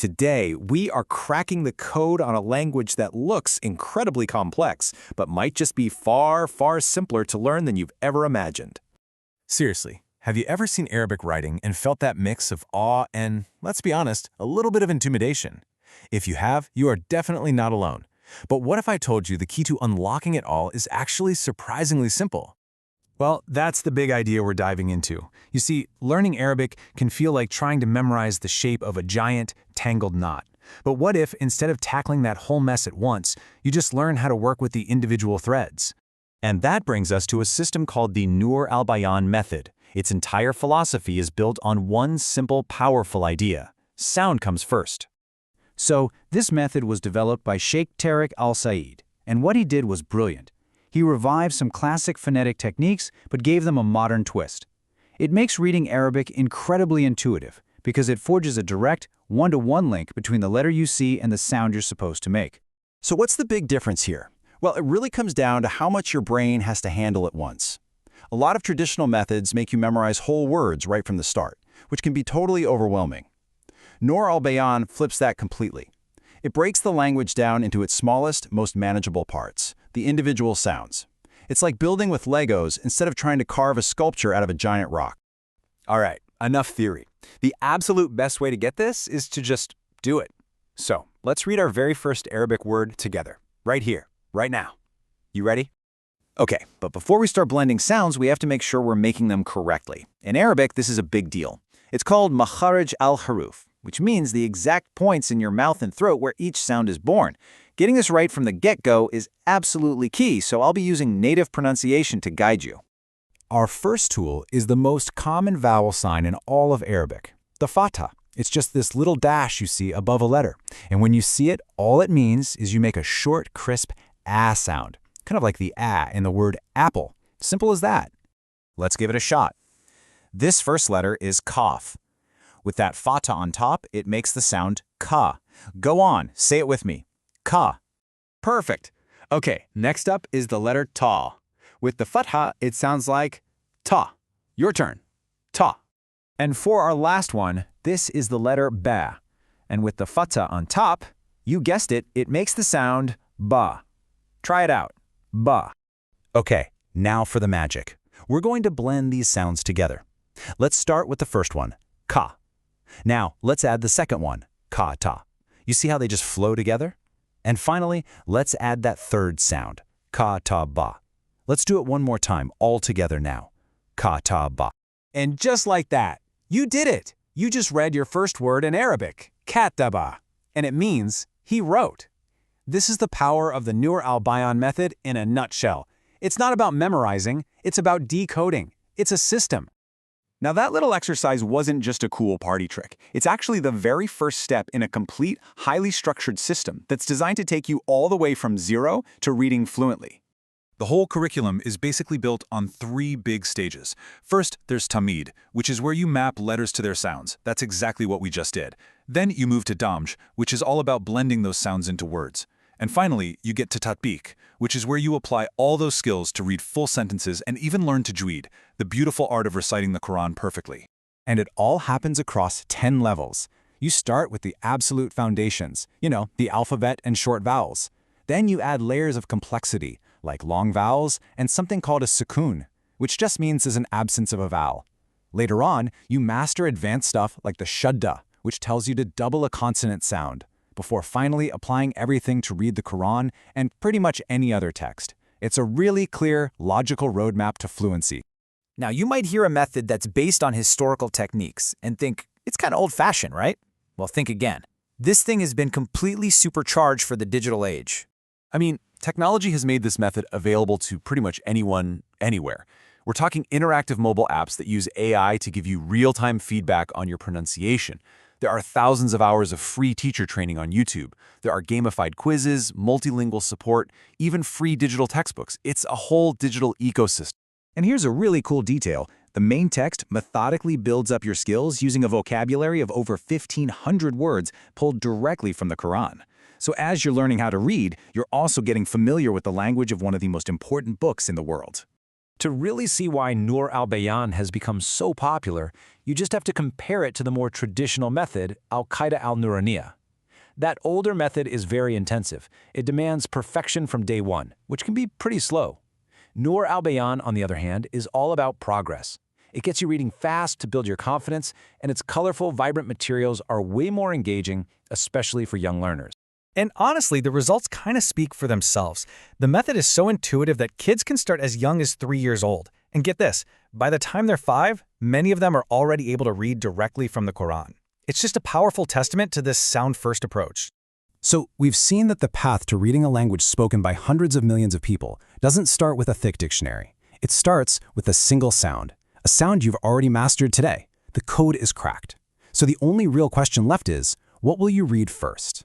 Today, we are cracking the code on a language that looks incredibly complex, but might just be far, far simpler to learn than you've ever imagined. Seriously, have you ever seen Arabic writing and felt that mix of awe and, let's be honest, a little bit of intimidation? If you have, you are definitely not alone. But what if I told you the key to unlocking it all is actually surprisingly simple? Well, that's the big idea we're diving into. You see, learning Arabic can feel like trying to memorize the shape of a giant, tangled knot. But what if, instead of tackling that whole mess at once, you just learn how to work with the individual threads? And that brings us to a system called the Nur Al Bayan method. Its entire philosophy is built on one simple, powerful idea. Sound comes first. So, this method was developed by Sheikh Tariq al-Said, and what he did was brilliant. He revived some classic phonetic techniques, but gave them a modern twist. It makes reading Arabic incredibly intuitive, because it forges a direct, one-to-one link between the letter you see and the sound you're supposed to make. So what's the big difference here? Well, it really comes down to how much your brain has to handle at once. A lot of traditional methods make you memorize whole words right from the start, which can be totally overwhelming. Noor Al Bayan flips that completely. It breaks the language down into its smallest, most manageable parts, the individual sounds. It's like building with Legos instead of trying to carve a sculpture out of a giant rock. All right, enough theory. The absolute best way to get this is to just do it. So, let's read our very first Arabic word together, right here, right now. You ready? Okay, but before we start blending sounds, we have to make sure we're making them correctly. In Arabic, this is a big deal. It's called makharij al-huruf, which means the exact points in your mouth and throat where each sound is born. Getting this right from the get-go is absolutely key, so I'll be using native pronunciation to guide you. Our first tool is the most common vowel sign in all of Arabic, the Fatha. It's just this little dash you see above a letter. And when you see it, all it means is you make a short, crisp ah sound, kind of like the ah in the word apple. Simple as that. Let's give it a shot. This first letter is Qaf. With that Fatha on top, it makes the sound ka. Go on, say it with me. Ka. Perfect. Okay, next up is the letter ta. With the fatha, it sounds like ta. Your turn. Ta. And for our last one, this is the letter ba. And with the fatha on top, you guessed it, it makes the sound ba. Try it out. Ba. Okay, now for the magic. We're going to blend these sounds together. Let's start with the first one, ka. Now, let's add the second one, ka-ta. You see how they just flow together? And finally, let's add that third sound, ka-ta-ba. Let's do it one more time, all together now, ka-ta-ba. And just like that, you did it. You just read your first word in Arabic, kataba, and it means he wrote. This is the power of the Nur Al Bayan method in a nutshell. It's not about memorizing, it's about decoding. It's a system. Now that little exercise wasn't just a cool party trick. It's actually the very first step in a complete, highly structured system that's designed to take you all the way from zero to reading fluently. The whole curriculum is basically built on 3 big stages. First, there's tamid, which is where you map letters to their sounds. That's exactly what we just did. Then you move to damj, which is all about blending those sounds into words. And finally, you get to tatbiq, which is where you apply all those skills to read full sentences and even learn tajweed, the beautiful art of reciting the Quran perfectly. And it all happens across 10 levels. You start with the absolute foundations, the alphabet and short vowels. Then you add layers of complexity, like long vowels and something called a sukun, which just means there's an absence of a vowel. Later on, you master advanced stuff like the shadda, which tells you to double a consonant sound, before finally applying everything to read the Quran and pretty much any other text. It's a really clear, logical roadmap to fluency. Now, you might hear a method that's based on historical techniques and think, it's kind of old-fashioned, right? Well, think again. This thing has been completely supercharged for the digital age. I mean, technology has made this method available to pretty much anyone, anywhere. We're talking interactive mobile apps that use AI to give you real-time feedback on your pronunciation. There are thousands of hours of free teacher training on YouTube. There are gamified quizzes, multilingual support, even free digital textbooks. It's a whole digital ecosystem. And here's a really cool detail. The main text methodically builds up your skills using a vocabulary of over 1,500 words pulled directly from the Quran. So as you're learning how to read, you're also getting familiar with the language of one of the most important books in the world. To really see why Nur Al Bayan has become so popular, you just have to compare it to the more traditional method, Al-Qaeda al-Nuraniyah. That older method is very intensive. It demands perfection from day one, which can be pretty slow. Nur Al Bayan, on the other hand, is all about progress. It gets you reading fast to build your confidence, and its colorful, vibrant materials are way more engaging, especially for young learners. And honestly, the results kind of speak for themselves. The method is so intuitive that kids can start as young as 3 years old. And get this, by the time they're 5, many of them are already able to read directly from the Quran. It's just a powerful testament to this sound-first approach. So we've seen that the path to reading a language spoken by hundreds of millions of people doesn't start with a thick dictionary. It starts with a single sound, a sound you've already mastered today. The code is cracked. So the only real question left is, what will you read first?